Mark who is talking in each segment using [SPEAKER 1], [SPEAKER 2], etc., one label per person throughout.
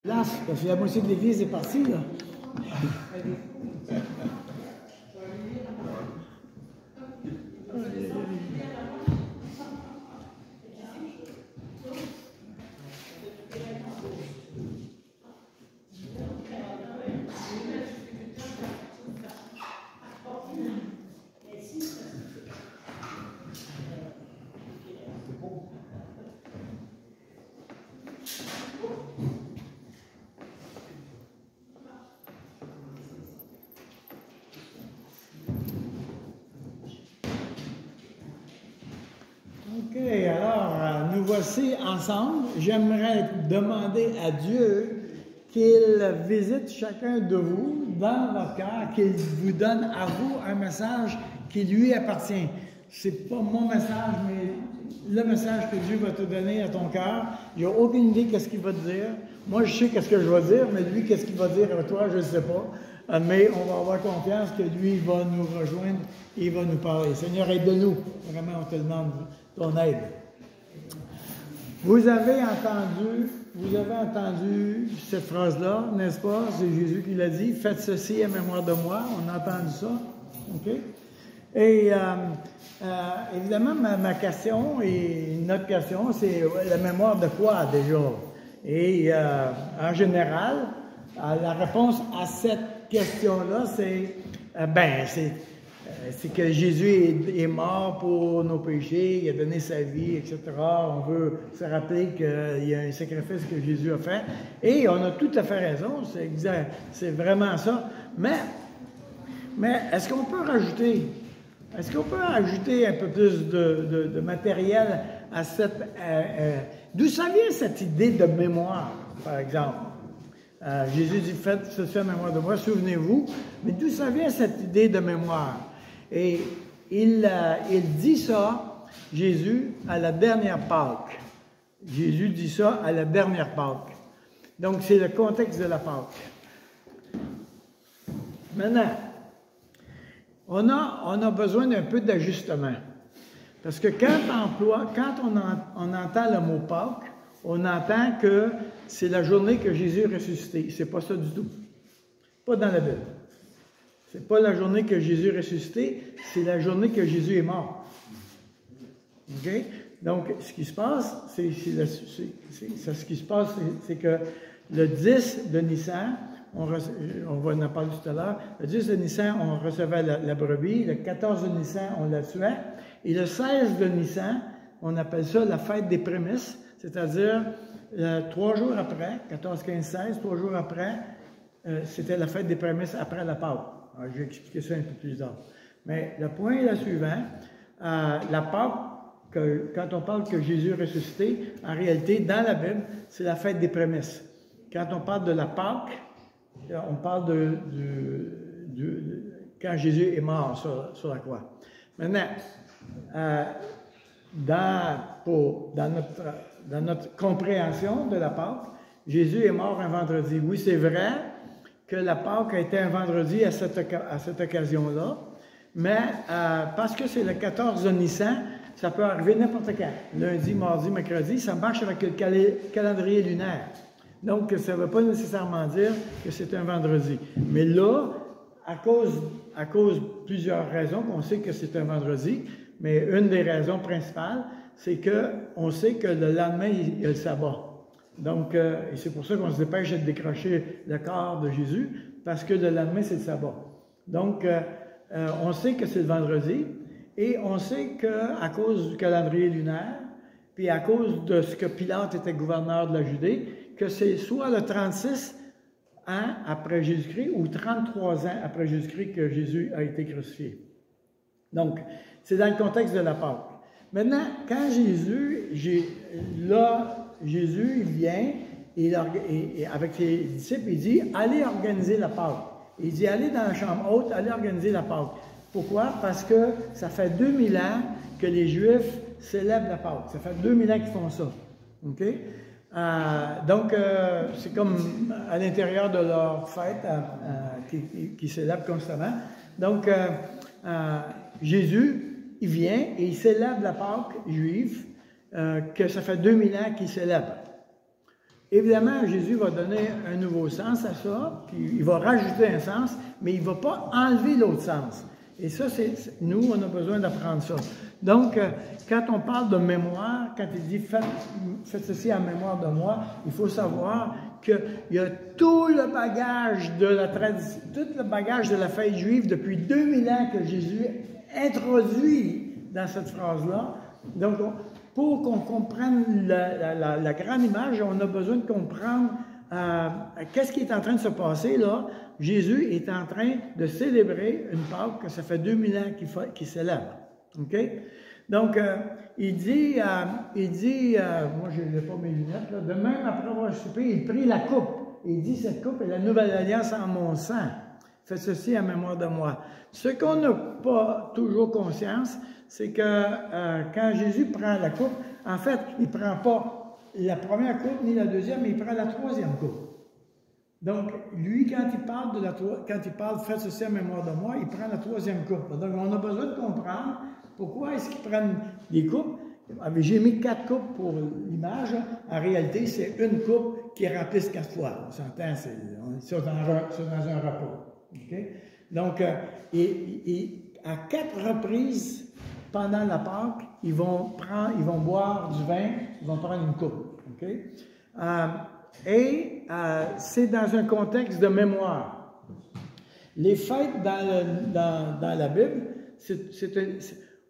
[SPEAKER 1] Place, parce que la moitié de l'église est partie, là. OK, alors, nous voici ensemble. J'aimerais demander à Dieu qu'il visite chacun de vous dans votre cœur, qu'il vous donne à vous un message qui lui appartient. C'est pas mon message, mais le message que Dieu va te donner à ton cœur. J'ai aucune idée qu'est-ce qu'il va te dire. Moi, je sais qu'est-ce que je vais dire, mais lui, qu'est-ce qu'il va dire à toi, je ne sais pas. Mais on va avoir confiance que lui va nous rejoindre et va nous parler. Seigneur, aide-nous. Vraiment, on te demande ton aide. Vous avez entendu cette phrase-là, n'est-ce pas? C'est Jésus qui l'a dit. Faites ceci à mémoire de moi. On a entendu ça. OK? Et évidemment, ma question et notre question, c'est la mémoire de quoi déjà? Et en général, la réponse à cette question-là, c'est que Jésus est mort pour nos péchés, il a donné sa vie, etc. On veut se rappeler qu'il y a un sacrifice que Jésus a fait. Et on a tout à fait raison, c'est vraiment ça. Mais est-ce qu'on peut rajouter un peu plus de matériel à cette... d'où ça vient cette idée de mémoire, par exemple? Jésus dit, faites ceci en mémoire de moi, souvenez-vous. Mais d'où ça vient cette idée de mémoire? Et il dit ça, Jésus, à la dernière Pâque. Jésus dit ça à la dernière Pâque. Donc, c'est le contexte de la Pâque. Maintenant, on a besoin d'un peu d'ajustement. Parce que quand on entend le mot Pâques, on entend que c'est la journée que Jésus est ressuscité. C'est pas ça du tout. Pas dans la Bible. C'est pas la journée que Jésus est ressuscité, c'est la journée que Jésus est mort. OK? Donc, ce qui se passe, c'est que le 10 de Nissan, on va en parler tout à l'heure, le 10 de Nissan, on recevait la brebis, le 14 de Nissan, on la tuait, et le 16 de Nissan, on appelle ça la fête des prémices, c'est-à-dire 3 jours après, 14, 15, 16, 3 jours après, c'était la fête des prémices après la Pâque. Alors, je vais expliquer ça un peu plus tard. Mais le point est le suivant. La Pâque, quand on parle que Jésus est ressuscité, en réalité, dans la Bible, c'est la fête des prémices. Quand on parle de la Pâque, on parle quand Jésus est mort sur la croix. Maintenant, dans notre compréhension de la Pâque, Jésus est mort un vendredi. Oui, c'est vrai que la Pâque a été un vendredi à cette occasion-là, mais parce que c'est le 14 de Nissan, ça peut arriver n'importe quand. Lundi, mardi, mercredi, ça marche avec le calendrier lunaire. Donc, ça ne veut pas nécessairement dire que c'est un vendredi. Mais là, à cause de plusieurs raisons, on sait que c'est un vendredi, mais une des raisons principales, c'est qu'on sait que le lendemain, il y a le sabbat. Donc, et c'est pour ça qu'on se dépêche de décrocher le corps de Jésus, parce que le lendemain, c'est le sabbat. Donc, on sait que c'est le vendredi, et on sait qu'à cause du calendrier lunaire, puis à cause de ce que Pilate était gouverneur de la Judée, que c'est soit le 36 ans après Jésus-Christ ou 33 ans après Jésus-Christ que Jésus a été crucifié. Donc, c'est dans le contexte de la Pâque. Maintenant, quand Jésus, il vient et avec ses disciples, il dit, allez organiser la Pâque. Il dit, allez dans la chambre haute, allez organiser la Pâque. Pourquoi? Parce que ça fait 2000 ans que les Juifs célèbrent la Pâque. Ça fait 2000 ans qu'ils font ça. OK? Donc, c'est comme à l'intérieur de leur fête qu'ils célèbrent constamment. Donc, Jésus, il vient et il célèbre la Pâque juive que ça fait 2000 ans qu'il célèbre. évidemment, Jésus va donner un nouveau sens à ça, puis il va rajouter un sens, mais il ne va pas enlever l'autre sens. Et ça, nous, on a besoin d'apprendre ça. Donc, quand on parle de mémoire, quand il dit faites ceci en mémoire de moi, il faut savoir qu'il y a tout le bagage de la tradition, tout le bagage de la fête juive depuis 2000 ans que Jésus introduit dans cette phrase-là. Donc, pour qu'on comprenne la grande image, on a besoin de comprendre qu'est-ce qui est en train de se passer là. Jésus est en train de célébrer une Pâque que ça fait 2000 ans qu'il célèbre. OK? Donc, il dit, moi je n'ai pas mes lunettes, là, de même après avoir soupé, il prit la coupe. Il dit, cette coupe est la nouvelle alliance en mon sang. Faites ceci en mémoire de moi. Ce qu'on n'a pas toujours conscience, c'est que quand Jésus prend la coupe, en fait, il ne prend pas la première coupe ni la deuxième, mais il prend la troisième coupe. Donc, lui, quand il parle faites ceci en mémoire de moi, il prend la troisième coupe. Donc, on a besoin de comprendre pourquoi est-ce qu'ils prennent des coupes. J'ai mis 4 coupes pour l'image. En réalité, c'est une coupe qui remplisse 4 fois. On s'entend, c'est dans un repas. Okay? Donc, à 4 reprises pendant la Pâque, ils vont boire du vin, ils vont prendre une coupe. Okay? C'est dans un contexte de mémoire. Les fêtes dans la Bible,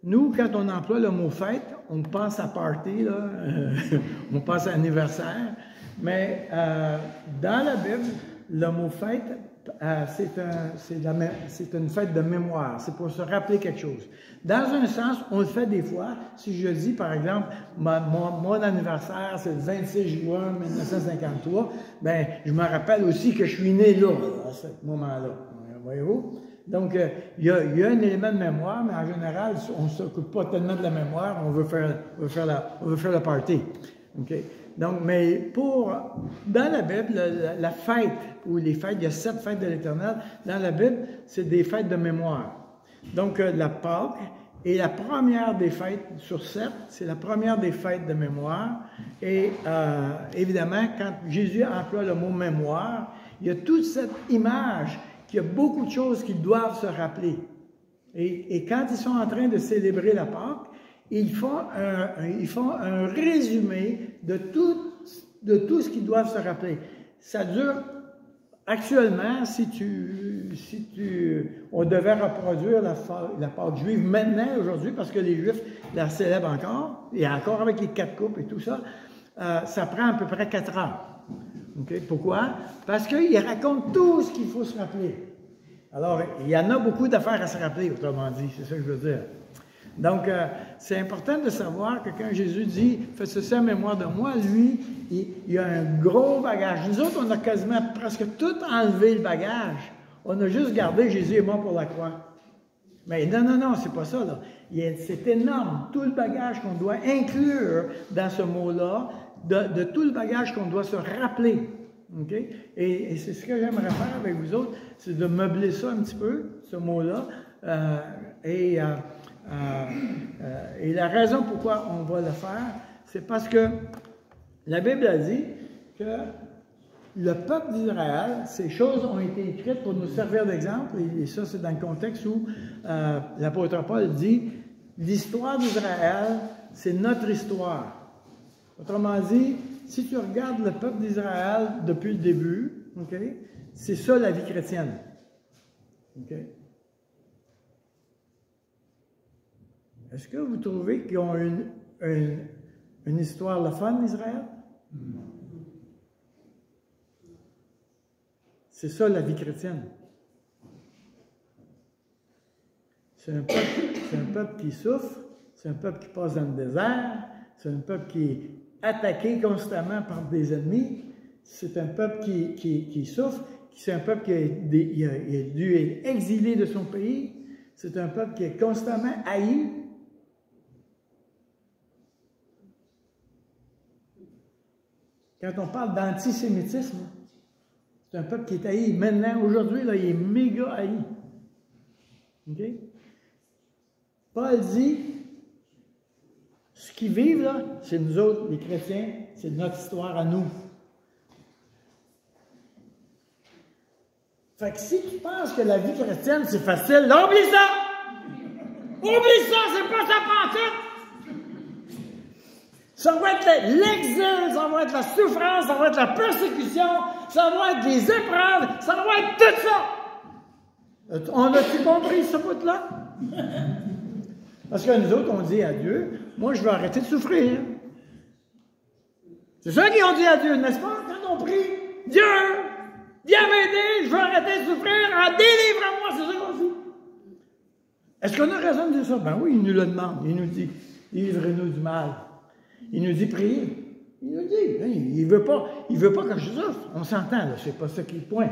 [SPEAKER 1] nous, quand on emploie le mot fête, on pense à party, là, on pense à anniversaire, mais dans la Bible, le mot fête, c'est une fête de mémoire, c'est pour se rappeler quelque chose. Dans un sens, on le fait des fois. Si je dis, par exemple, mon anniversaire, c'est le 26 juin 1953, bien, je me rappelle aussi que je suis né là, à ce moment-là. Voyez-vous? Donc, il y a un élément de mémoire, mais en général, on ne s'occupe pas tellement de la mémoire, on veut faire le party. Okay? Donc, mais dans la Bible, la fête, ou les fêtes, il y a 7 fêtes de l'Éternel, dans la Bible, c'est des fêtes de mémoire. Donc, la Pâque est la première des fêtes sur 7, c'est la première des fêtes de mémoire. Et évidemment, quand Jésus emploie le mot mémoire, il y a toute cette image qu'il y a beaucoup de choses qu'ils doivent se rappeler. Et quand ils sont en train de célébrer la Pâque, ils font un résumé de tout ce qu'ils doivent se rappeler. Ça dure, actuellement, on devait reproduire la Pâque juive maintenant, aujourd'hui, parce que les Juifs la célèbrent encore, et encore avec les 4 coupes et tout ça, ça prend à peu près 4 heures. Okay? Pourquoi? Parce qu'il raconte tout ce qu'il faut se rappeler. Alors, il y en a beaucoup d'affaires à se rappeler, autrement dit, c'est ça que je veux dire. Donc, c'est important de savoir que quand Jésus dit « Faites ceci en mémoire de moi », lui, il a un gros bagage. Nous autres, on a quasiment presque tout enlevé le bagage. On a juste gardé « Jésus est mort pour la croix ». Mais non, c'est pas ça, là. C'est énorme, tout le bagage qu'on doit inclure dans ce mot-là, de tout le bagage qu'on doit se rappeler. Okay? Et c'est ce que j'aimerais faire avec vous autres, c'est de meubler ça un petit peu, ce mot-là. Et la raison pourquoi on va le faire, c'est parce que la Bible a dit que le peuple d'Israël, ces choses ont été écrites pour nous servir d'exemple, et ça c'est dans le contexte où l'apôtre Paul dit « L'histoire d'Israël, c'est notre histoire ». Autrement dit, si tu regardes le peuple d'Israël depuis le début, okay, c'est ça la vie chrétienne. Okay? Est-ce que vous trouvez qu'ils ont une histoire le fun d'Israël? C'est ça la vie chrétienne. C'est un peuple qui souffre, c'est un peuple qui passe dans le désert, c'est un peuple qui est attaqué constamment par des ennemis, c'est un peuple qui souffre, c'est un peuple qui a dû être exilé de son pays, c'est un peuple qui est constamment haï. Quand on parle d'antisémitisme, c'est un peuple qui est haï. Maintenant, aujourd'hui, là, il est méga haï. Okay? Paul dit, ce qu'ils vivent, là, c'est nous autres, les chrétiens, c'est notre histoire à nous. Fait que si tu penses que la vie chrétienne, c'est facile, là, oublie ça! Oublie ça, c'est pas ça pantoute! Ça va être l'exil, ça va être la souffrance, ça va être la persécution, ça va être des épreuves, ça va être tout ça! On a-tu compris ce bout-là? Parce que nous autres, on dit à Dieu, moi, je veux arrêter de souffrir. C'est ça qu'ils ont dit à Dieu, n'est-ce pas? Quand on prie, Dieu, viens m'aider, je veux arrêter de souffrir, délivre-moi, c'est ça qu'on dit. Est-ce qu'on a raison de dire ça? Ben oui, il nous le demande. Il nous dit, livrez-nous du mal. Il nous dit, priez. Il nous dit, hein, il veut pas que je souffre. On s'entend, là, c'est pas ça qui est le point.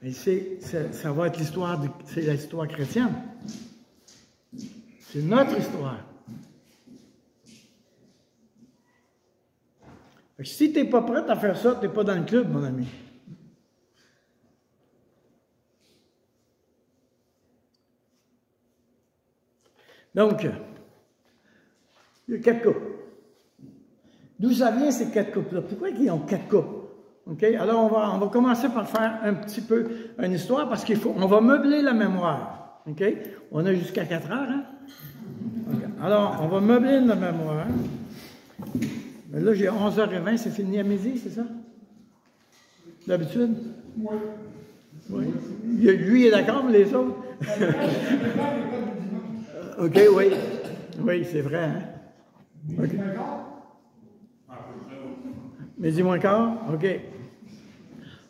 [SPEAKER 1] Mais ça va être l'histoire, c'est l'histoire chrétienne. C'est notre histoire. Fait que si tu n'es pas prêt à faire ça, tu n'es pas dans le club, mon ami. Donc, il y a 4 couples. D'où ça vient ces 4 couples-là? Pourquoi ils ont 4 couples? Okay? Alors, on va commencer par faire un petit peu une histoire parce on va meubler la mémoire. Okay? On a jusqu'à 4 heures, hein? Okay. Alors, on va meubler la mémoire. Mais là, j'ai 11h20, c'est fini à midi, c'est ça? D'habitude? Oui. Oui. Lui, il est d'accord, mais les autres? OK, oui. Oui, c'est vrai, hein? Okay. Midi moins quart? OK.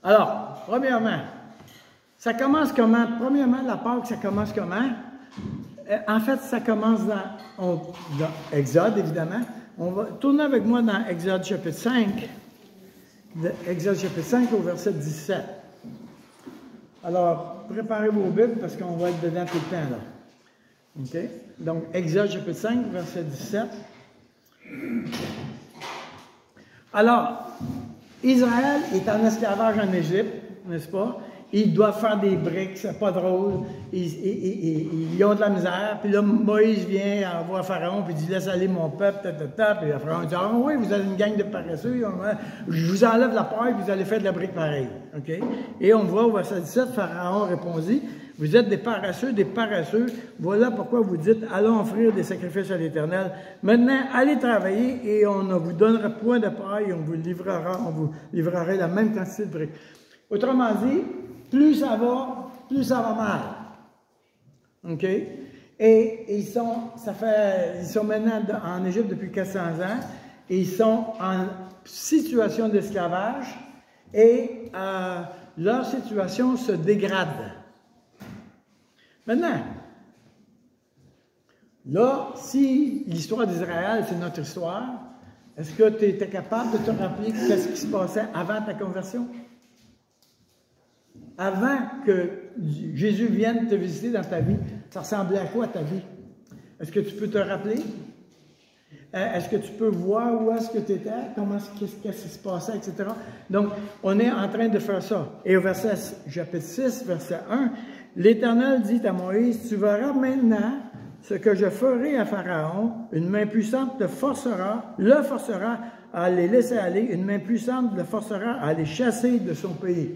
[SPEAKER 1] Alors, premièrement, ça commence comment? Premièrement, la Pâque, ça commence comment? En fait, ça commence dans Exode, évidemment. On va tourner avec moi dans Exode chapitre 5. Exode chapitre 5 au verset 17. Alors, préparez vos Bibles parce qu'on va être dedans tout le temps, là. OK? Donc, Exode chapitre 5, verset 17. Alors, Israël est en esclavage en Égypte, n'est-ce pas? Ils doivent faire des briques, c'est pas drôle. Ils ont de la misère. Puis là, Moïse vient voir Pharaon, puis il dit, laisse aller mon peuple, Puis le Pharaon dit, ah oui, vous êtes une gang de paresseux. Je vous enlève la paille, puis vous allez faire de la brique pareille. OK? Et on voit au verset 17, Pharaon répondit, vous êtes des paresseux. Voilà pourquoi vous dites, allons offrir des sacrifices à l'Éternel. Maintenant, allez travailler et on ne vous donnera point de paille, on vous livrera la même quantité de briques. Autrement dit, plus ça va mal. OK? Et ils sont maintenant en Égypte depuis 400 ans, et ils sont en situation d'esclavage, et leur situation se dégrade. Maintenant, là, si l'histoire d'Israël, c'est notre histoire, est-ce que tu étais capable de te rappeler qu'est-ce qui se passait avant ta conversion? Avant que Jésus vienne te visiter dans ta vie, ça ressemblait à quoi ta vie? Est-ce que tu peux te rappeler? Est-ce que tu peux voir où est-ce que tu étais? Qu'est-ce qui se passait, etc. Donc, on est en train de faire ça. Et au chapitre 6, verset 1, l'Éternel dit à Moïse, tu verras maintenant ce que je ferai à Pharaon, une main puissante le forcera à les laisser aller, une main puissante le forcera à les chasser de son pays.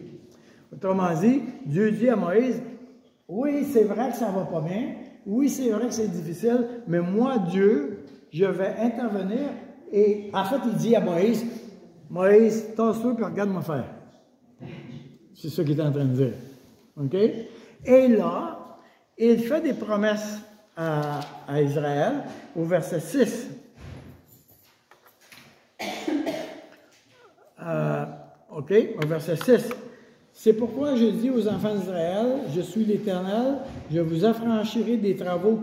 [SPEAKER 1] Autrement dit, Dieu dit à Moïse, oui, c'est vrai que ça ne va pas bien, oui, c'est vrai que c'est difficile, mais moi, Dieu, je vais intervenir. Et en fait, il dit à Moïse, Moïse, tasse-toi et regarde-moi faire. C'est ça qu'il est en train de dire. OK? Et là, il fait des promesses à Israël au verset 6. OK? Au verset 6. C'est pourquoi je dis aux enfants d'Israël, je suis l'Éternel, je vous affranchirai des travaux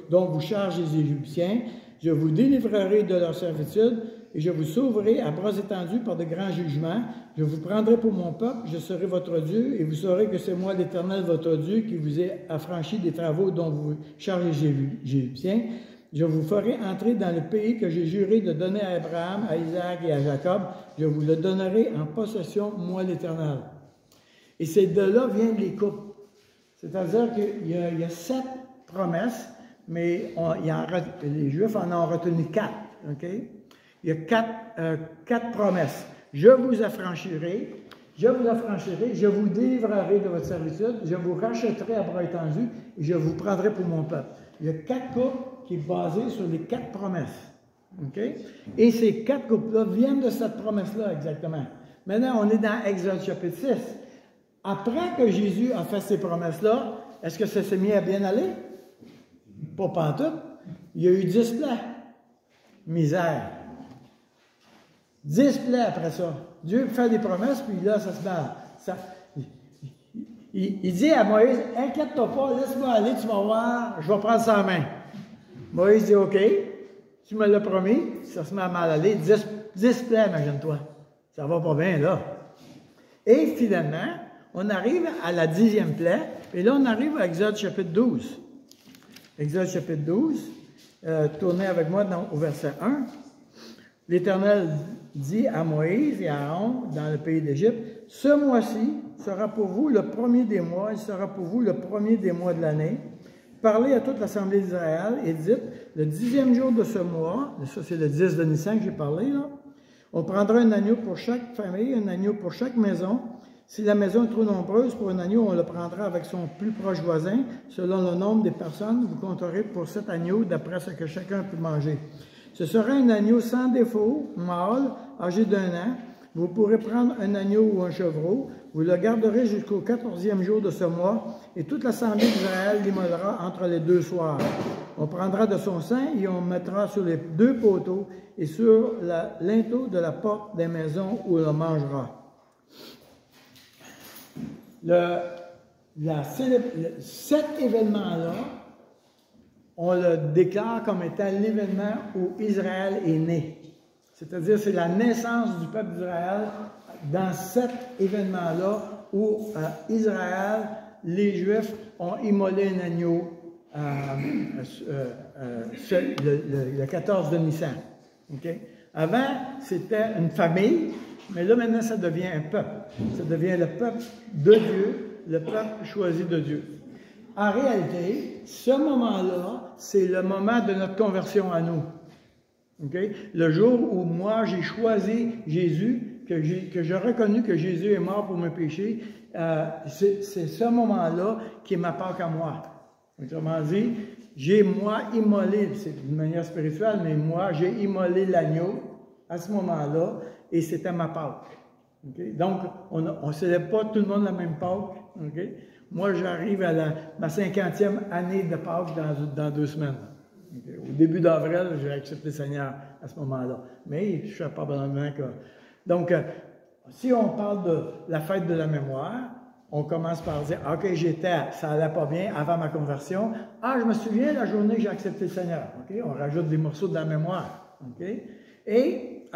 [SPEAKER 1] dont vous chargent les Égyptiens, je vous délivrerai de leur servitude et je vous sauverai à bras étendus par de grands jugements. Je vous prendrai pour mon peuple, je serai votre Dieu et vous saurez que c'est moi l'Éternel votre Dieu qui vous ai affranchi des travaux dont vous chargez les Égyptiens. Je vous ferai entrer dans le pays que j'ai juré de donner à Abraham, à Isaac et à Jacob. Je vous le donnerai en possession, moi l'Éternel. Et c'est de là viennent les coupes. C'est-à-dire qu'il y a 7 promesses, mais les Juifs en ont retenu 4. Okay? Il y a 4 promesses. Je vous affranchirai, Je vous affranchirai, je vous délivrerai de votre servitude, je vous rachèterai à bras étendus et je vous prendrai pour mon peuple. Il y a 4 couples qui sont basés sur les 4 promesses. Okay? Et ces 4 couples-là viennent de cette promesse-là exactement. Maintenant, on est dans Exode chapitre 6. Après que Jésus a fait ces promesses-là, est-ce que ça s'est mis à bien aller? Pas pantoute. Il y a eu 10 plaies. Misère. 10 plaies après ça. Dieu fait des promesses, puis là, ça se met il dit à Moïse, inquiète-toi pas, laisse-moi aller, tu vas voir, je vais prendre ça en main. Moïse dit, OK, tu me l'as promis, ça se met à mal aller. 10 plaies, imagine-toi. Ça va pas bien, là. Et finalement, on arrive à la 10e plaie, et là, on arrive à Exode chapitre 12. Exode chapitre 12, tournez avec moi au verset 1. L'Éternel dit à Moïse et à Aaron dans le pays d'Égypte, « Ce mois-ci sera pour vous le premier des mois, il sera pour vous le premier des mois de l'année. Parlez à toute l'assemblée d'Israël et dites, le 10e jour de ce mois, ça c'est le 10 de Nissan que j'ai parlé, là, on prendra un agneau pour chaque famille, un agneau pour chaque maison. Si la maison est trop nombreuse pour un agneau, on le prendra avec son plus proche voisin. Selon le nombre des personnes, vous compterez pour cet agneau d'après ce que chacun peut manger. Ce sera un agneau sans défaut, mâle, âgé d'1 an. Vous pourrez prendre un agneau ou un chevreau. Vous le garderez jusqu'au 14e jour de ce mois, et toute l'assemblée d'Israël l'immolera entre les 2 soirs. On prendra de son sang et on mettra sur les 2 poteaux et sur la linteau de la porte des maisons où on le mangera. Cet événement-là, on le déclare comme étant l'événement où Israël est né. C'est-à-dire, c'est la naissance du peuple d'Israël dans cet événement-là où Israël, les Juifs, ont immolé un agneau le 14 de Nissan. Okay? Avant, c'était une famille, mais là, maintenant, ça devient un peuple. Ça devient le peuple de Dieu, le peuple choisi de Dieu. En réalité, ce moment-là, c'est le moment de notre conversion à nous. Okay? Le jour où moi, j'ai choisi Jésus, que j'ai reconnu que Jésus est mort pour mes péchés, c'est ce moment-là qui est ma Pâque à moi. Autrement dit, j'ai moi immolé, c'est d'une manière spirituelle, mais moi, j'ai immolé l'agneau à ce moment-là, et c'était ma Pâque. Okay? Donc, on ne célèbre pas tout le monde la même Pâque. Okay? Moi, j'arrive à ma 50e année de Pâques dans 2 semaines. Okay. Au début d'avril, j'ai accepté le Seigneur à ce moment-là. Mais je suis probablement que... Donc, si on parle de la fête de la mémoire, on commence par dire, OK, ça allait pas bien avant ma conversion. Ah, je me souviens la journée que j'ai accepté le Seigneur. Okay. On rajoute des morceaux de la mémoire. Okay. Et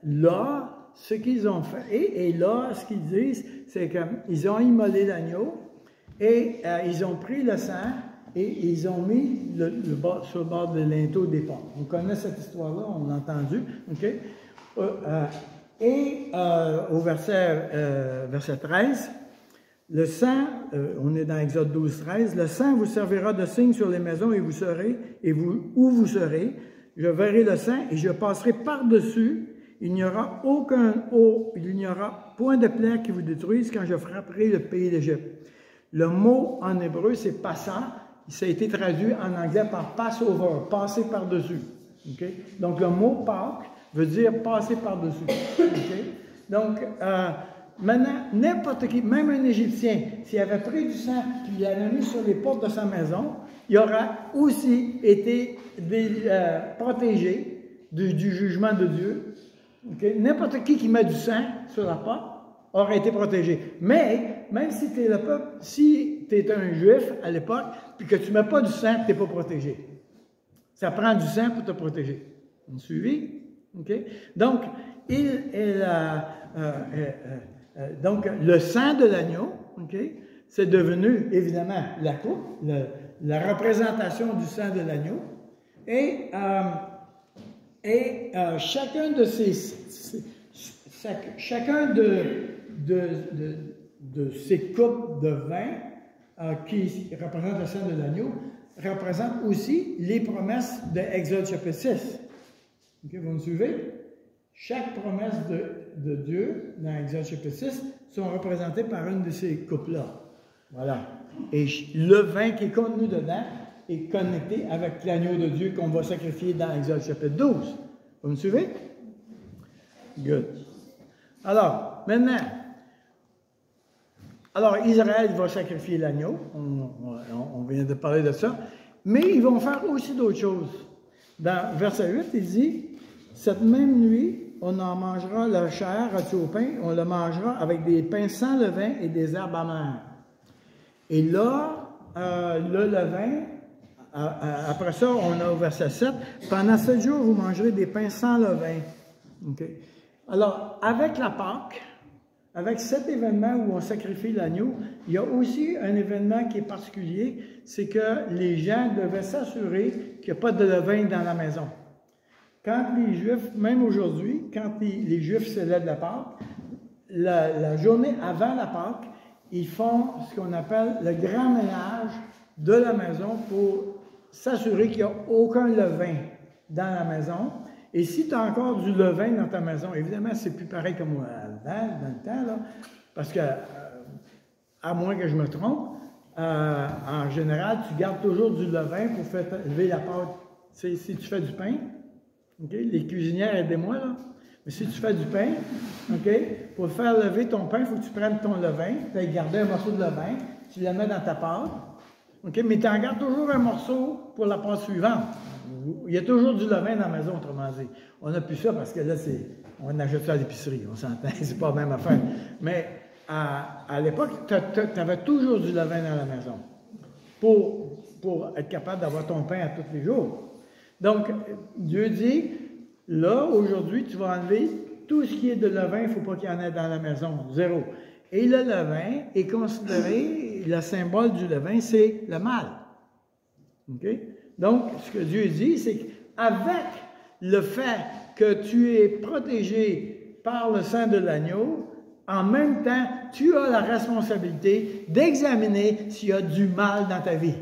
[SPEAKER 1] là, ce qu'ils ont fait, et là, ce qu'ils disent, c'est qu'ils ont immolé l'agneau et ils ont pris le sang et ils ont mis sur le bord de linteau des portes. On connaît cette histoire-là, on l'a entendu. Okay? Au verset 13, le sang, on est dans Exode 12, 13, le sang vous servira de signe sur les maisons et où vous serez, je verrai le sang et je passerai par-dessus. Il n'y aura point de plaie qui vous détruise quand je frapperai le pays d'Égypte. Le mot en hébreu, c'est passa. Ça a été traduit en anglais par Passover, passer par-dessus. Okay? Donc, le mot Pâques veut dire passer par-dessus. Okay? Donc, maintenant, n'importe qui, même un Égyptien, s'il avait pris du sang et il l'avait mis sur les portes de sa maison, il aura aussi été protégé du jugement de Dieu. Okay? N'importe qui met du sang sur la porte aurait été protégé. Mais, même si tu es le peuple, si tu es un juif à l'époque, puis que tu ne mets pas du sang, tu n'es pas protégé. Ça prend du sang pour te protéger. Vous me suivez? Okay? Donc, donc, le sang de l'agneau, okay, c'est devenu, évidemment, la coupe, la représentation du sang de l'agneau. Et chacun de ces coupes de vin qui représentent le sang de l'agneau représentent aussi les promesses de Exode chapitre 6. Okay, vous me suivez? Chaque promesse de Dieu, dans Exode chapitre 6, sont représentés par une de ces coupes-là. Voilà. Et le vin qui est contenu dedans est connecté avec l'agneau de Dieu qu'on va sacrifier dans Exode chapitre 12. Vous me suivez? Good. Alors, maintenant, Israël va sacrifier l'agneau. On vient de parler de ça. Mais ils vont faire aussi d'autres choses. Dans verset 8, il dit, « Cette même nuit, on en mangera la chair rôtie au pain, on le mangera avec des pains sans levain et des herbes amères. » Et là, le levain, après ça, on a au verset 7, « Pendant 7 jours, vous mangerez des pains sans levain. » Okay. Alors, avec la Pâque, avec cet événement où on sacrifie l'agneau, il y a aussi un événement qui est particulier, c'est que les gens devaient s'assurer qu'il n'y a pas de levain dans la maison. Quand les Juifs, même aujourd'hui, quand les Juifs célèbrent la Pâque, la journée avant la Pâque, ils font ce qu'on appelle le grand ménage de la maison pour s'assurer qu'il n'y a aucun levain dans la maison. Et si tu as encore du levain dans ta maison, évidemment, c'est plus pareil comme avant, dans le temps, là, parce que, à moins que je me trompe, en général, tu gardes toujours du levain pour faire lever la pâte. Si tu fais du pain, okay, les cuisinières, aidez-moi, là. Mais si tu fais du pain, okay, pour faire lever ton pain, il faut que tu prennes ton levain, tu as gardé un morceau de levain, tu le mets dans ta pâte, okay, mais tu en gardes toujours un morceau pour la pâte suivante. Il y a toujours du levain dans la maison, autrement dit. On n'a plus ça parce que là, on achète ça à l'épicerie, on s'entend, c'est pas la même affaire. Mais à l'époque, tu avais toujours du levain dans la maison pour être capable d'avoir ton pain à tous les jours. Donc, Dieu dit, là, aujourd'hui, tu vas enlever tout ce qui est de levain, il ne faut pas qu'il y en ait dans la maison, zéro. Et le levain est considéré, le symbole du levain, c'est le mal. OK? Donc, ce que Dieu dit, c'est qu'avec le fait que tu es protégé par le sang de l'agneau, en même temps, tu as la responsabilité d'examiner s'il y a du mal dans ta vie.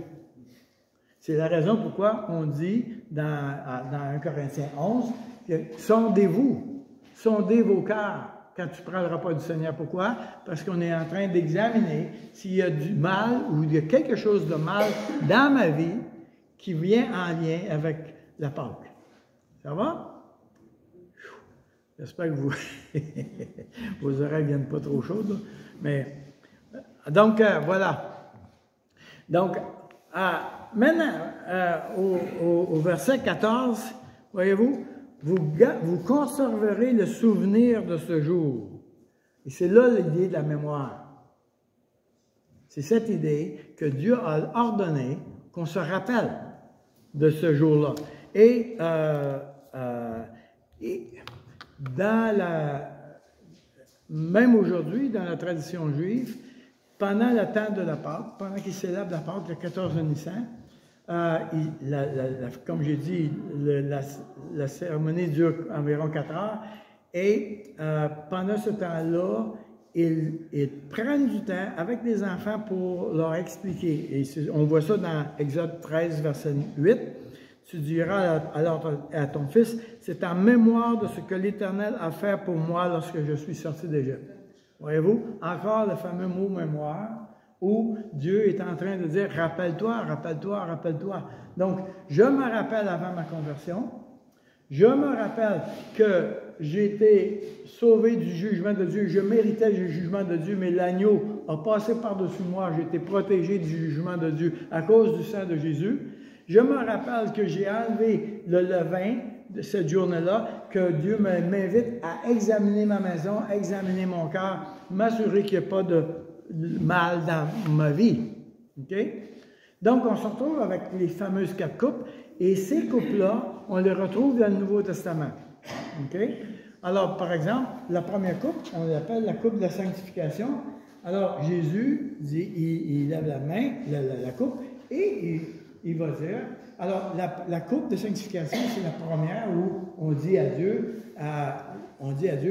[SPEAKER 1] C'est la raison pourquoi on dit dans 1 Corinthiens 11 que sondez-vous, sondez vos cœurs quand tu prends le repas du Seigneur. Pourquoi? Parce qu'on est en train d'examiner s'il y a du mal ou il y a quelque chose de mal dans ma vie qui vient en lien avec la Pâque. Ça va? J'espère que vos oreilles ne viennent pas trop chaudes. Là. Mais, donc, voilà. Donc, maintenant, au verset 14, voyez-vous, vous conserverez le souvenir de ce jour. Et c'est là l'idée de la mémoire. C'est cette idée que Dieu a ordonné qu'on se rappelle de ce jour-là. Et même aujourd'hui, dans la tradition juive, pendant le temps de la Pâque, pendant qu'ils célèbrent la Pâque, le 14 de Nissan, comme j'ai dit, la cérémonie dure environ 4 heures, et pendant ce temps-là, ils prennent du temps avec les enfants pour leur expliquer. Et on voit ça dans Exode 13, verset 8. Tu diras alors à ton fils, c'est en mémoire de ce que l'Éternel a fait pour moi lorsque je suis sorti d'Égypte. Voyez-vous, encore le fameux mot mémoire, où Dieu est en train de dire, rappelle-toi, rappelle-toi, rappelle-toi. Donc, je me rappelle avant ma conversion, je me rappelle que j'ai été sauvé du jugement de Dieu, je méritais le jugement de Dieu, mais l'agneau a passé par-dessus moi, j'ai été protégé du jugement de Dieu à cause du sang de Jésus. Je me rappelle que j'ai enlevé le levain de cette journée-là, que Dieu m'invite à examiner ma maison, examiner mon cœur, m'assurer qu'il n'y a pas de mal dans ma vie. Okay? Donc, on se retrouve avec les fameuses 4 coupes, et ces coupes-là, on les retrouve dans le Nouveau Testament. Okay? Alors, par exemple, la première coupe, on l'appelle la coupe de la sanctification. Alors, Jésus, dit, il lève la main, la coupe, et il va dire, alors la coupe de sanctification, c'est la première où on dit à Dieu,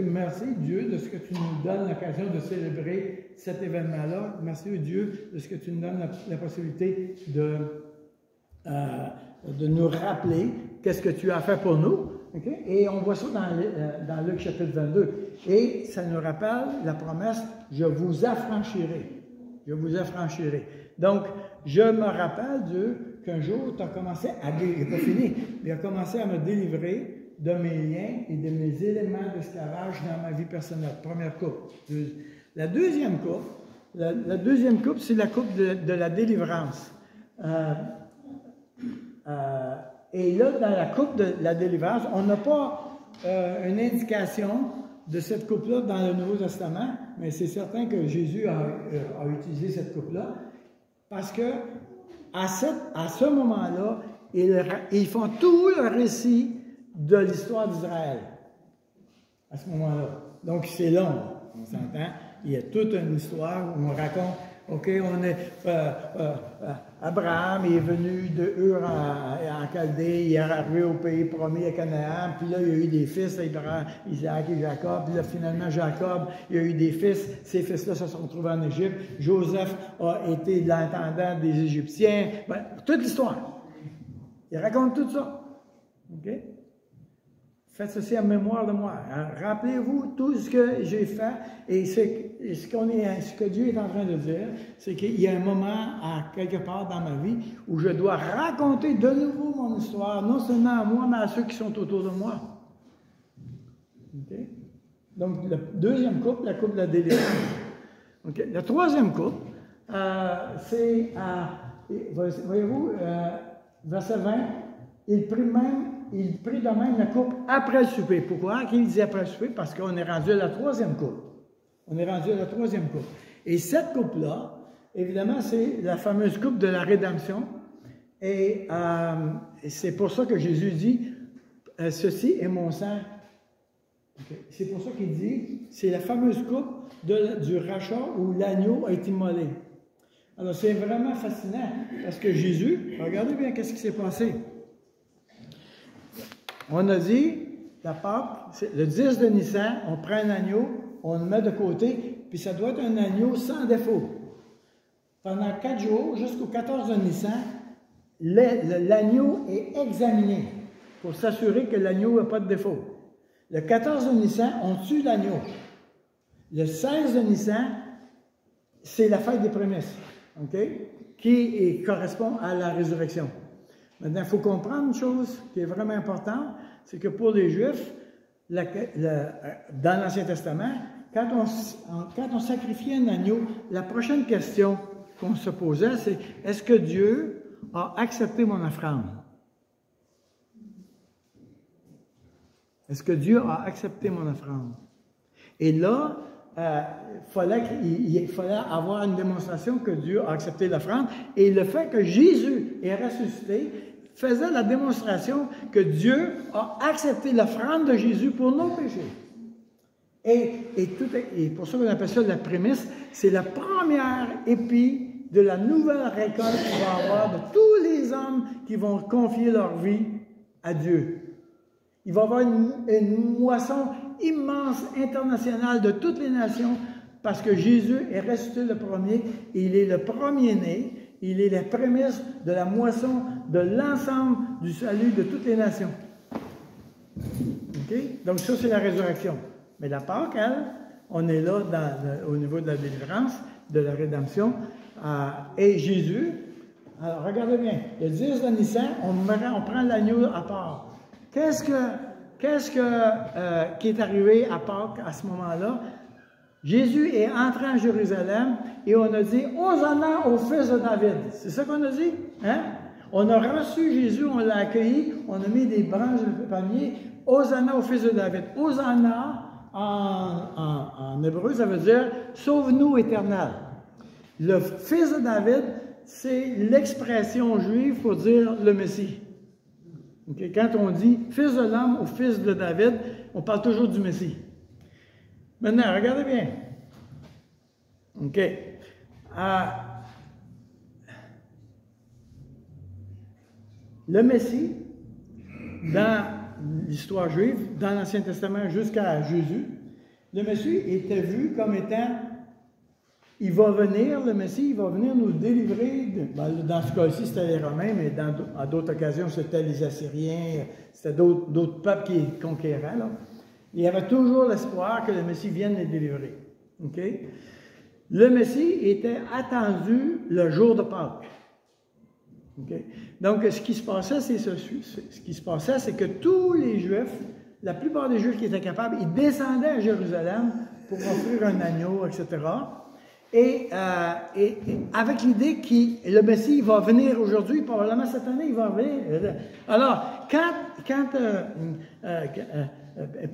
[SPEAKER 1] merci Dieu de ce que tu nous donnes l'occasion de célébrer cet événement-là. Merci Dieu de ce que tu nous donnes la possibilité de nous rappeler qu'est-ce que tu as fait pour nous. Okay? Et on voit ça dans Luc chapitre 22. Et ça nous rappelle la promesse, je vous affranchirai. Je vous affranchirai. Donc, je me rappelle, Dieu, qu'un jour, tu as commencé à, il n'est pas fini, mais il a commencé à me délivrer de mes liens et de mes éléments d'esclavage dans ma vie personnelle. Première coupe. La deuxième coupe, c'est la coupe de la délivrance. Et là, dans la coupe de la délivrance, on n'a pas une indication de cette coupe-là dans le Nouveau Testament, mais c'est certain que Jésus a utilisé cette coupe-là, parce que à ce moment-là, ils font tout le récit de l'histoire d'Israël. À ce moment-là. Donc, c'est long, on s'entend. Il y a toute une histoire où on raconte, OK, Abraham est venu de Ur en Chaldée, il est arrivé au pays promis à Canaan, puis là, il y a eu des fils, Abraham, Isaac et Jacob, puis là, finalement, Jacob, il y a eu des fils, ces fils-là se sont retrouvés en Égypte, Joseph a été l'intendant des Égyptiens, ben, toute l'histoire. Il raconte tout ça. OK? Faites ceci en mémoire de moi. Hein? Rappelez-vous tout ce que j'ai fait. Et ce que Dieu est en train de dire, c'est qu'il y a un moment, quelque part dans ma vie, où je dois raconter de nouveau mon histoire, non seulement à moi, mais à ceux qui sont autour de moi. Okay? Donc, la deuxième coupe, la coupe de la délivrance. Okay? La troisième coupe, c'est, voyez-vous, verset 20, il prit de même la coupe après le souper. Pourquoi? Qu'il dit après le souper? Parce qu'on est rendu à la troisième coupe. Et cette coupe-là, évidemment, c'est la fameuse coupe de la rédemption. Et c'est pour ça que Jésus dit, ceci est mon sang. Okay. C'est pour ça qu'il dit, c'est la fameuse coupe du rachat où l'agneau a été immolé. Alors, c'est vraiment fascinant, parce que Jésus, regardez bien qu'est-ce qui s'est passé. On a dit, la Pâque, le 10 de Nissan, on prend un agneau, on le met de côté, puis ça doit être un agneau sans défaut. Pendant 4 jours, jusqu'au 14 de Nissan, l'agneau est examiné pour s'assurer que l'agneau n'a pas de défaut. Le 14 de Nissan, on tue l'agneau. Le 16 de Nissan, c'est la fête des prémices, okay? Qui correspond à la résurrection. Maintenant, il faut comprendre une chose qui est vraiment importante, c'est que pour les Juifs, dans l'Ancien Testament, quand on sacrifiait un agneau, la prochaine question qu'on se posait, c'est « Est-ce que Dieu a accepté mon offrande? » Est-ce que Dieu a accepté mon offrande? Et là, il fallait avoir une démonstration que Dieu a accepté l'offrande. Et le fait que Jésus est ressuscité faisait la démonstration que Dieu a accepté l'offrande de Jésus pour nos péchés. Et pour ça qu'on appelle ça la prémisse, c'est la première épi de la nouvelle récolte qu'il va y avoir de tous les hommes qui vont confier leur vie à Dieu. Il va y avoir une moisson immense, internationale de toutes les nations, parce que Jésus est ressuscité le premier, il est le premier-né, il est la prémisse de la moisson de l'ensemble du salut de toutes les nations. Okay? Donc ça, c'est la résurrection. Mais la Pâque, elle, on est là au niveau de la délivrance, de la rédemption. Et Jésus, alors regardez bien, le 10 de Nissan, on prend l'agneau à part. Qu'est-ce qui est arrivé à Pâques à ce moment-là? Jésus est entré en Jérusalem et on a dit « Hosanna au fils de David ». C'est ça qu'on a dit? Hein? On a reçu Jésus, on l'a accueilli, on a mis des branches de palmier. « Hosanna au fils de David ». Hosanna, en hébreu, ça veut dire « Sauve-nous, Éternel ». Le fils de David, c'est l'expression juive pour dire le Messie. Okay? Quand on dit « fils de l'homme » ou « fils de David », on parle toujours du Messie. Maintenant, regardez bien. OK. Le Messie, dans l'histoire juive, dans l'Ancien Testament jusqu'à Jésus, le Messie était vu comme étant, il va venir, le Messie, il va venir nous délivrer, dans ce cas-ci, c'était les Romains, mais à d'autres occasions, c'était les Assyriens, c'était d'autres peuples qui conquéraient, là. Il y avait toujours l'espoir que le Messie vienne les délivrer. OK? Le Messie était attendu le jour de Pâques. Okay? Donc, ce qui se passait, c'est que tous les Juifs, la plupart des Juifs qui étaient capables, ils descendaient à Jérusalem pour offrir un agneau, etc. Et avec l'idée que le Messie va venir aujourd'hui, probablement cette année, il va venir. Alors, quand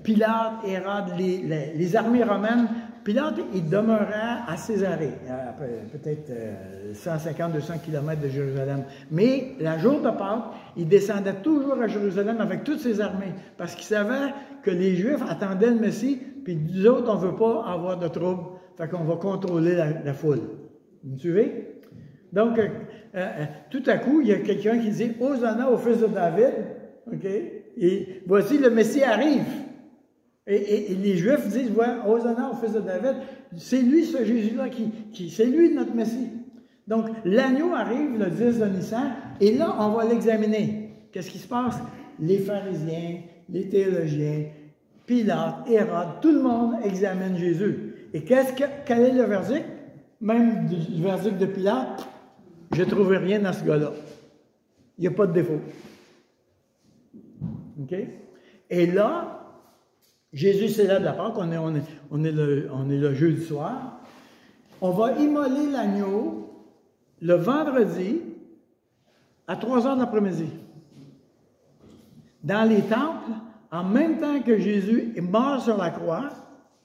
[SPEAKER 1] Pilate, Hérode, les armées romaines, Pilate, il demeurait à Césarée, peut-être 150-200 km de Jérusalem. Mais, la jour de Pâques, il descendait toujours à Jérusalem avec toutes ses armées, parce qu'il savait que les Juifs attendaient le Messie, puis nous autres, on ne veut pas avoir de troubles, fait qu'on va contrôler la foule. Vous me suivez? Donc, tout à coup, il y a quelqu'un qui dit « Hosanna au fils de David », OK? Et voici, le Messie arrive. Et les Juifs disent, ouais, Hosanna au fils de David, c'est lui ce Jésus-là c'est lui notre Messie. Donc, l'agneau arrive le 10 de Nissan, et là, on va l'examiner. Qu'est-ce qui se passe? Les pharisiens, les théologiens, Pilate, Hérode, tout le monde examine Jésus. Et quel est le verdict? Même du verdict de Pilate, je ne trouve rien dans ce gars-là. Il n'y a pas de défaut. OK? Et là, Jésus célèbre la Pâque, on est le jeudi soir. On va immoler l'agneau le vendredi à 3 heures de l'après-midi. Dans les temples, en même temps que Jésus est mort sur la croix,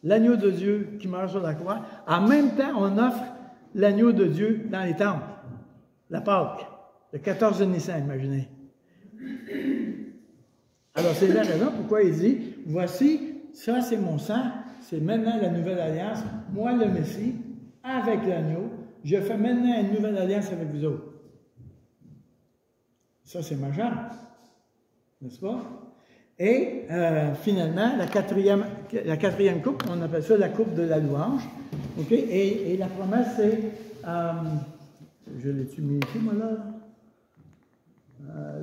[SPEAKER 1] l'agneau de Dieu qui meurt sur la croix, en même temps, on offre l'agneau de Dieu dans les temples. La Pâque, le 14 de Nissan, imaginez. Alors, c'est la raison pourquoi il dit, voici, ça, c'est mon sang, c'est maintenant la nouvelle alliance. Moi, le Messie, avec l'agneau, je fais maintenant une nouvelle alliance avec vous autres. Ça, c'est majeur, n'est-ce pas? Et finalement, la quatrième coupe, on appelle ça la coupe de la louange. OK? Et la promesse, c'est... je l'ai-tu mis ici, moi, là?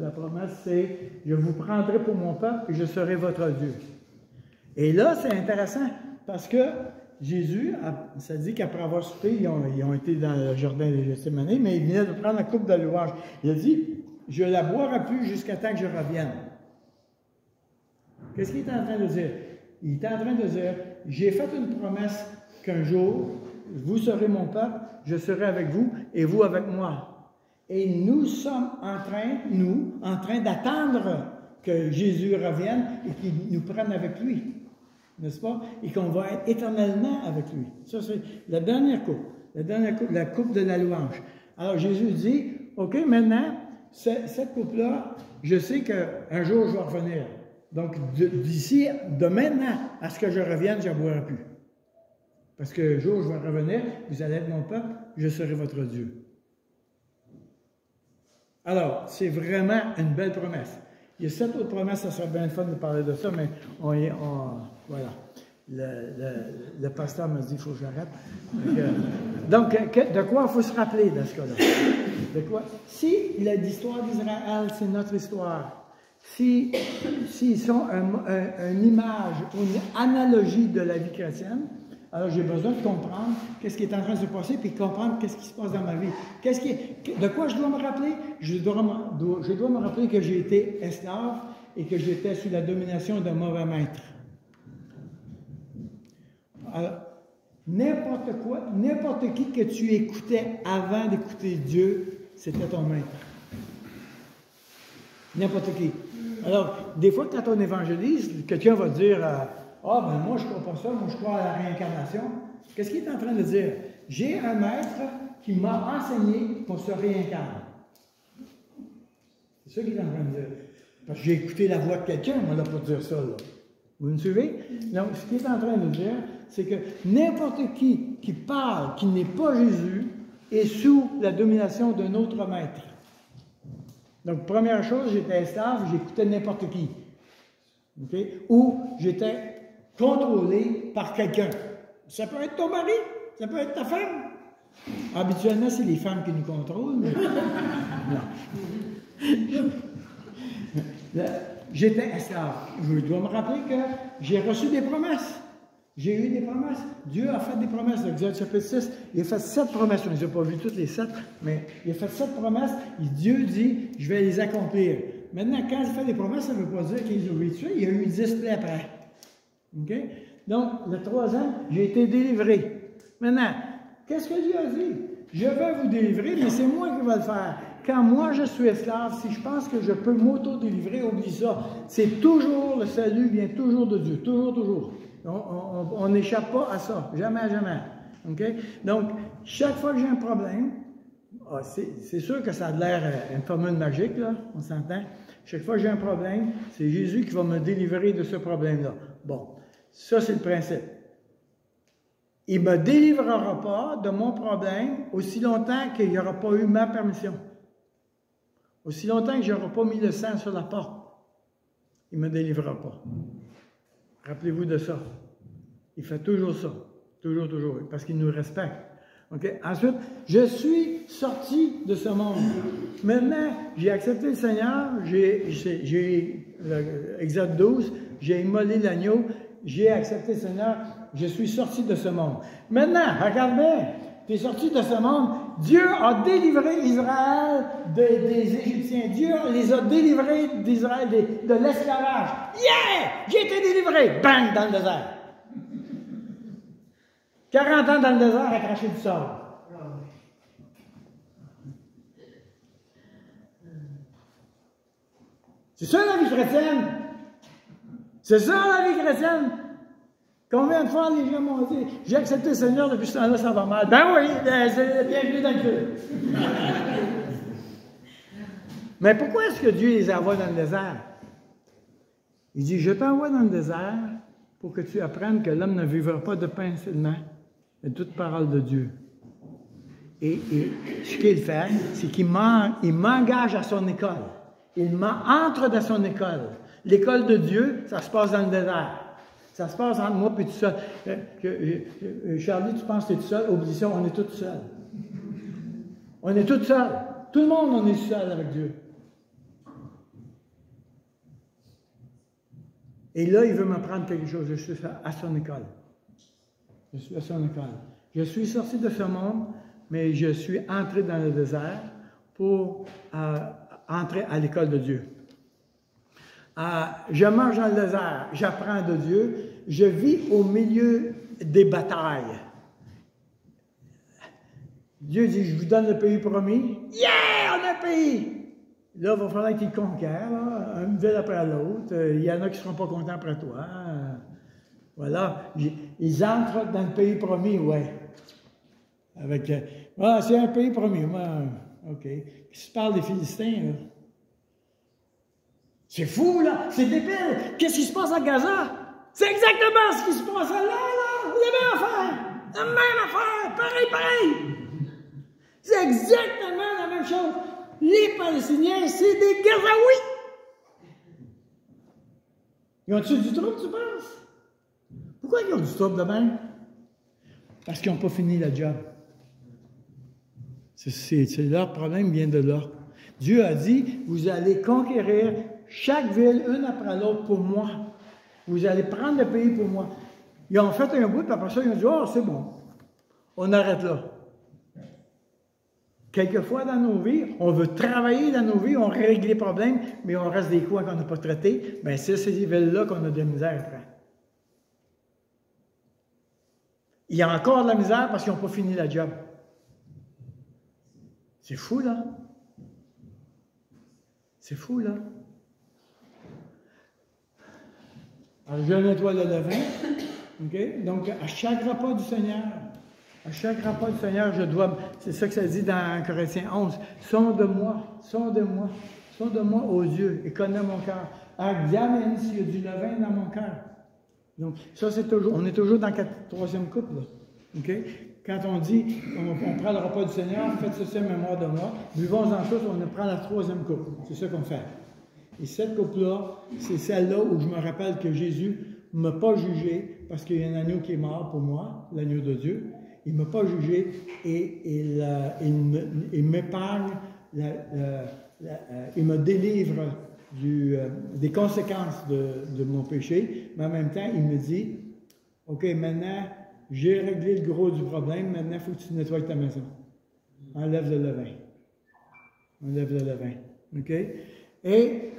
[SPEAKER 1] La promesse, c'est « Je vous prendrai pour mon peuple et je serai votre Dieu ». Et là, c'est intéressant parce que Jésus, ça dit qu'après avoir soupé, ils ont été dans le jardin de Gethsémani, mais il venait de prendre la coupe de la louange. Il a dit « Je la boirai plus jusqu'à temps que je revienne ». Qu'est-ce qu'il est en train de dire? Il est en train de dire « J'ai fait une promesse qu'un jour, vous serez mon peuple, je serai avec vous et vous avec moi ». Et nous sommes en train d'attendre que Jésus revienne et qu'il nous prenne avec lui, n'est-ce pas? Et qu'on va être éternellement avec lui. Ça, c'est la dernière coupe, la coupe de la louange. Alors Jésus dit, OK, maintenant, cette coupe-là, je sais qu'un jour je vais revenir. Donc, de maintenant à ce que je revienne, je ne boirai plus. Parce que le jour où je vais revenir, vous allez être mon peuple, je serai votre Dieu. Alors, c'est vraiment une belle promesse. Il y a 7 autres promesses, ça serait bien le fun de parler de ça, mais voilà. Le pasteur me dit qu'il faut que j'arrête. Donc, de quoi il faut se rappeler dans ce cas-là? De quoi? Si l'histoire d'Israël, c'est notre histoire, s'ils sont une image ou une analogie de la vie chrétienne, alors j'ai besoin de comprendre qu'est-ce qui est en train de se passer, puis comprendre qu'est-ce qui se passe dans ma vie. De quoi je dois me rappeler? Je dois me rappeler que j'ai été esclave et que j'étais sous la domination d'un mauvais maître. Alors, n'importe qui que tu écoutais avant d'écouter Dieu, c'était ton maître. N'importe qui. Alors, des fois, quand on évangélise, quelqu'un va dire... Ah, ben moi, je ne crois pas ça, moi, je crois à la réincarnation. Qu'est-ce qu'il est en train de dire? J'ai un maître qui m'a enseigné qu'on se réincarne. C'est ça qu'il est en train de dire. Parce que j'ai écouté la voix de quelqu'un, moi, là, pour dire ça, là. Vous me suivez? Donc, ce qu'il est en train de dire, c'est que n'importe qui parle, qui n'est pas Jésus, est sous la domination d'un autre maître. Donc, première chose, j'étais esclave, j'écoutais n'importe qui. Okay? Ou j'étais contrôlé par quelqu'un. Ça peut être ton mari, ça peut être ta femme. Habituellement, c'est les femmes qui nous contrôlent, mais... non. j'étais esclave. Je dois me rappeler que j'ai reçu des promesses. J'ai eu des promesses. Dieu a fait des promesses. Exode chapitre 6, il a fait 7 promesses. Je n'ai pas vu toutes les 7, mais il a fait 7 promesses. Et Dieu dit, je vais les accomplir. Maintenant, quand il fait des promesses, ça ne veut pas dire qu'ils ont vécu. Il y a eu 10 plaies après. OK? Donc, le 3e, j'ai été délivré. Maintenant, qu'est-ce que Dieu a dit? Je vais vous délivrer, mais c'est moi qui vais le faire. Quand moi je suis esclave, si je pense que je peux m'auto-délivrer, oublie ça. C'est toujours, le salut vient toujours de Dieu. Toujours, toujours. On n'échappe pas à ça. Jamais, jamais. OK? Donc, chaque fois que j'ai un problème, c'est sûr que ça a l'air une formule magique, là, on s'entend. Chaque fois que j'ai un problème, c'est Jésus qui va me délivrer de ce problème-là. Bon, ça c'est le principe. Il ne me délivrera pas de mon problème aussi longtemps qu'il n'y aura pas eu ma permission. Aussi longtemps que je n'aurai pas mis le sang sur la porte, il ne me délivrera pas. Rappelez-vous de ça. Il fait toujours ça. Toujours, toujours. Parce qu'il nous respecte. Okay? Ensuite, je suis sorti de ce monde. Maintenant, j'ai accepté le Seigneur. Exode 12, j'ai immolé l'agneau. J'ai accepté le Seigneur. Je suis sorti de ce monde. Maintenant, regarde bien. Tu es sorti de ce monde. Dieu a délivré Israël des Égyptiens. Dieu les a délivrés d'Israël, de l'esclavage. Yeah! J'ai été délivré. Bang! Dans le désert. 40 ans dans le désert à cracher du sable. C'est ça la vie chrétienne. C'est ça la vie chrétienne. Combien de fois les gens m'ont dit, j'ai accepté le Seigneur, depuis ce temps-là, ça va mal. Ben oui, c'est bienvenue dans le culte. Mais pourquoi est-ce que Dieu les envoie dans le désert? Il dit, je t'envoie dans le désert pour que tu apprennes que l'homme ne vivra pas de pain seulement, mais de toute parole de Dieu. Et ce qu'il fait, c'est qu'il m'engage à son école. Il entre dans son école. L'école de Dieu, ça se passe dans le désert. Ça se passe entre moi et tout seul. Charlie, tu penses que tu es tout seul? Oublie ça, on est tous seuls. On est tous seuls. Tout le monde, on est seul avec Dieu. Et là, il veut m'apprendre quelque chose. Je suis à son école. Je suis à son école. Je suis sorti de ce monde, mais je suis entré dans le désert pour entrer à l'école de Dieu. Je marche dans le désert, j'apprends de Dieu, je vis au milieu des batailles. Dieu dit, je vous donne le pays promis. Yeah, on a un pays! Là, il va falloir qu'il conquiert, là, une ville après l'autre. Il y en a qui ne seront pas contents après toi. Voilà, ils entrent dans le pays promis, ouais. Avec, voilà, c'est un pays promis. OK. Si tu parles des Philistins, là. C'est fou, là! C'est débile! Qu'est-ce qui se passe à Gaza? C'est exactement ce qui se passe là! La même affaire! La même affaire! Pareil! C'est exactement la même chose! Les Palestiniens, c'est des Gazaouis! Ils ont-tu du trouble, tu penses? Pourquoi ils ont du trouble de même? Parce qu'ils n'ont pas fini la job. Leur problème vient de là. Dieu a dit, vous allez conquérir chaque ville, une après l'autre, pour moi. Vous allez prendre le pays pour moi. Ils ont fait un bout, puis après ça, ils ont dit, oh, c'est bon. On arrête là. Quelquefois dans nos vies, on veut travailler dans nos vies, on règle les problèmes, mais on reste des coins qu'on n'a pas traités. Bien, c'est ces villes-là qu'on a de la misère après. Il y a encore de la misère parce qu'ils n'ont pas fini la job. C'est fou, là. C'est fou, là. Alors, je nettoie le levain. OK? Donc, à chaque repas du Seigneur, je dois, c'est ça que ça dit dans Corinthiens 11, sonde-moi, ô Dieu, et connais mon cœur. Examine s'il y a du levain dans mon cœur. Donc, ça, c'est toujours, on est toujours dans la troisième coupe, là. OK? Quand on dit, on prend le repas du Seigneur, faites ceci en mémoire de moi, buvons-en tous, on prend la troisième coupe. C'est ça qu'on fait. Et cette coupe-là, c'est celle-là où je me rappelle que Jésus ne m'a pas jugé parce qu'il y a un agneau qui est mort pour moi, l'agneau de Dieu. Il ne m'a pas jugé et il m'épargne, il me délivre des conséquences de mon péché, mais en même temps, il me dit, OK, maintenant, j'ai réglé le gros du problème, maintenant, il faut que tu nettoies ta maison. Enlève le levain. Enlève le levain. OK? Et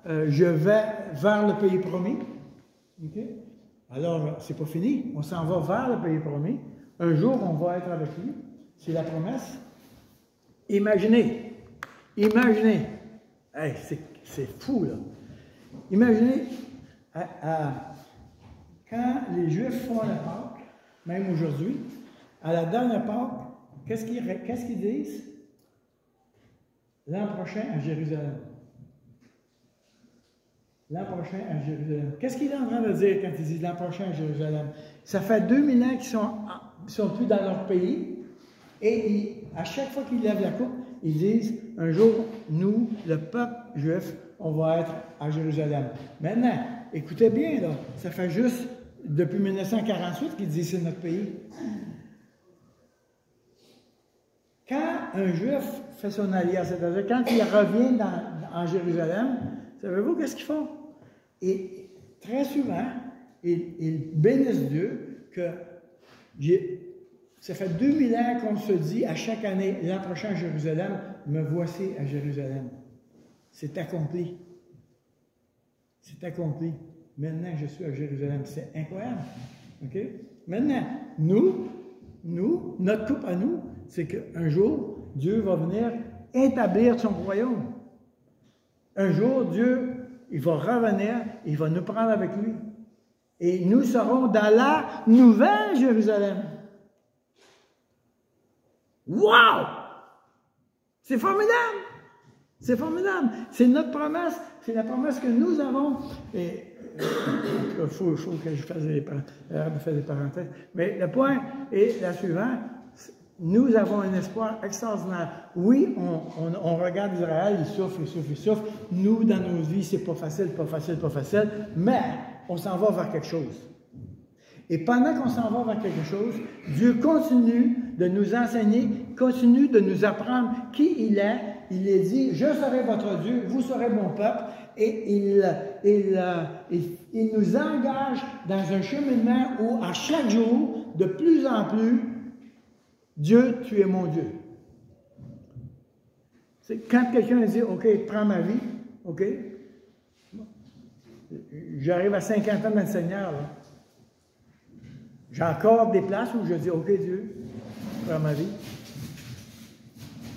[SPEAKER 1] je vais vers le pays promis. OK? Alors, c'est pas fini. On s'en va vers le pays promis. Un jour, on va être avec lui. C'est la promesse. Imaginez. Imaginez. Hey, c'est fou, là. Imaginez, quand les Juifs font la Pâque, même aujourd'hui, à la dernière Pâque, qu'est-ce qu'ils disent? L'an prochain à Jérusalem. L'an prochain à Jérusalem. Qu'est-ce qu'il est en train de dire quand ils disent l'an prochain à Jérusalem? Ça fait 2000 ans qu'ils sont plus dans leur pays. Et à chaque fois qu'ils lèvent la coupe, ils disent, un jour, nous, le peuple juif, on va être à Jérusalem. Maintenant, écoutez bien, là, ça fait juste depuis 1948 qu'ils disent c'est notre pays. Quand un juif fait son alliance, c'est-à-dire quand il revient en Jérusalem, savez-vous qu'est-ce qu'ils font? Et très souvent, ils bénissent Dieu que ça fait 2000 ans qu'on se dit à chaque année, l'an prochain à Jérusalem, me voici à Jérusalem. C'est accompli. C'est accompli. Maintenant, je suis à Jérusalem. C'est incroyable. OK? Maintenant, nous, notre coupe à nous, c'est qu'un jour, Dieu va venir établir son royaume. Un jour, Dieu, il va revenir, il va nous prendre avec lui. Et nous serons dans la nouvelle Jérusalem. Wow! C'est formidable! C'est formidable! C'est notre promesse. C'est la promesse que nous avons. Et il faut que je fasse des parenthèses. Mais le point est la suivante. Nous avons un espoir extraordinaire. Oui, on regarde Israël, il souffre, il souffre, il souffre. Nous, dans nos vies, c'est pas facile, pas facile, pas facile. Mais on s'en va vers quelque chose. Et pendant qu'on s'en va vers quelque chose, Dieu continue de nous enseigner, continue de nous apprendre qui il est. Il est dit, je serai votre Dieu, vous serez mon peuple. Et il nous engage dans un cheminement où, à chaque jour, de plus en plus, Dieu, tu es mon Dieu. C'est quand quelqu'un dit, OK, prends ma vie, OK, j'arrive à 50 ans dans le Seigneur, là. J'ai encore des places où je dis, OK, Dieu, prends ma vie.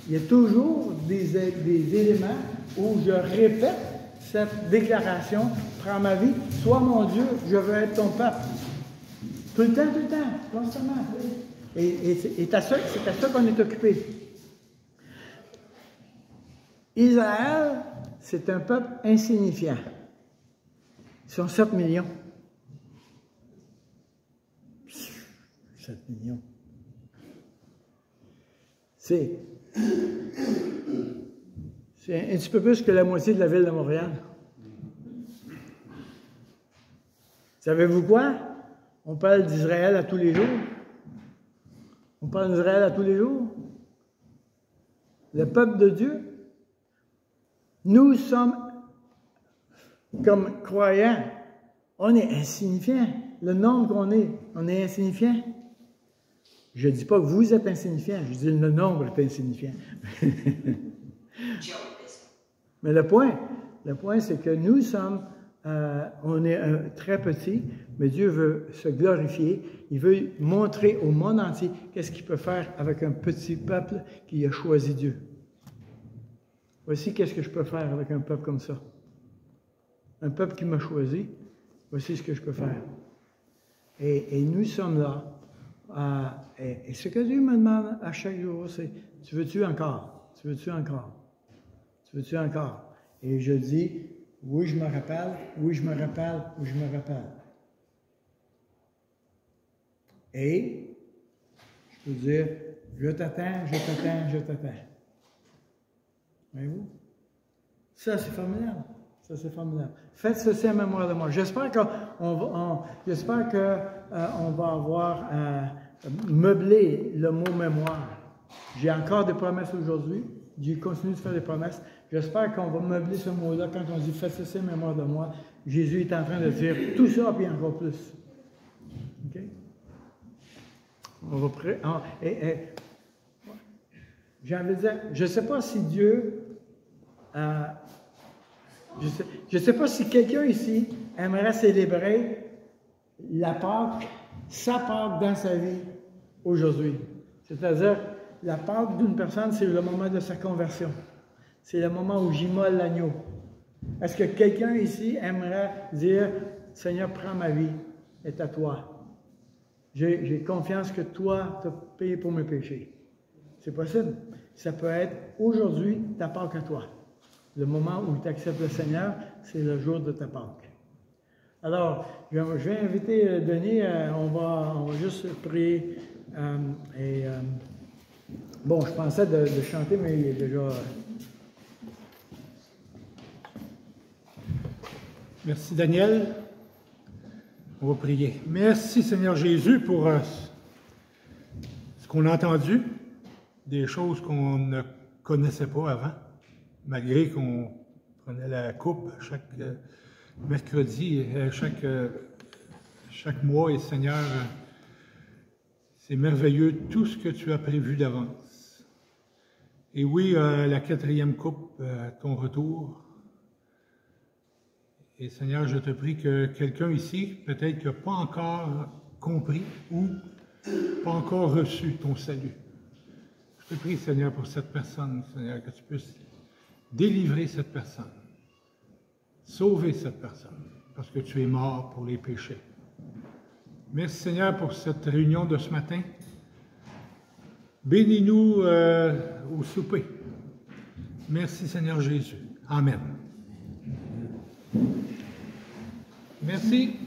[SPEAKER 1] Il y a toujours des éléments où je répète cette déclaration, prends ma vie, sois mon Dieu, je veux être ton peuple. Tout le temps, constamment. Et c'est à ça qu'on est occupé. Israël, c'est un peuple insignifiant. Ils sont 7 millions. 7 millions. C'est un petit peu plus que la moitié de la ville de Montréal. Savez-vous quoi? On parle d'Israël à tous les jours. On parle d'Israël à tous les jours. Le peuple de Dieu. Nous sommes, comme croyants, on est insignifiants. Le nombre qu'on est, on est insignifiant. Je ne dis pas que vous êtes insignifiant, je dis le nombre est insignifiant. Mais le point c'est que nous sommes, on est très petit, mais Dieu veut se glorifier. Il veut montrer au monde entier qu'est-ce qu'il peut faire avec un petit peuple qui a choisi Dieu. Voici qu'est-ce que je peux faire avec un peuple comme ça. Un peuple qui m'a choisi, voici ce que je peux faire. Et nous sommes là. Et ce que Dieu me demande à chaque jour, c'est, tu veux-tu encore? Tu veux-tu encore? Tu veux-tu encore? Et je dis, oui, je me rappelle, oui, je me rappelle, oui, je me rappelle. Et je peux dire, je t'attends, je t'attends, je t'attends. Voyez-vous? Ça, c'est formidable. Ça, c'est formidable. Faites ceci en mémoire de moi. J'espère qu'on va avoir meublé le mot mémoire. J'ai encore des promesses aujourd'hui. Dieu continue de faire des promesses. J'espère qu'on va meubler ce mot-là quand on dit « Faites ceci en mémoire de moi ». Jésus est en train de dire tout ça, puis encore plus. OK? On va j'ai envie de dire, je ne sais pas si Dieu... je ne sais pas si quelqu'un ici aimerait célébrer la Pâque, sa Pâque dans sa vie aujourd'hui. C'est-à-dire, la Pâque d'une personne, c'est le moment de sa conversion. C'est le moment où j'immole l'agneau. Est-ce que quelqu'un ici aimerait dire, Seigneur, prends ma vie, est à toi. J'ai confiance que toi, tu as payé pour mes péchés. C'est possible. Ça peut être aujourd'hui ta Pâque à toi. Le moment où tu acceptes le Seigneur, c'est le jour de ta Pâque. Alors, je vais inviter Denis, on va juste prier. Bon, je pensais de chanter, mais il est déjà...
[SPEAKER 2] Merci Daniel. On va prier. Merci Seigneur Jésus pour ce qu'on a entendu, des choses qu'on ne connaissait pas avant, malgré qu'on prenait la coupe chaque mercredi, chaque mois. Et Seigneur, c'est merveilleux tout ce que tu as prévu d'avance. Et oui, la 4e coupe, ton retour. Et Seigneur, je te prie que quelqu'un ici, peut-être qui n'a pas encore compris ou pas encore reçu ton salut. Je te prie, Seigneur, pour cette personne, Seigneur, que tu puisses délivrer cette personne, sauver cette personne, parce que tu es mort pour les péchés. Merci, Seigneur, pour cette réunion de ce matin. Bénis-nous au souper. Merci, Seigneur Jésus. Amen. Merci.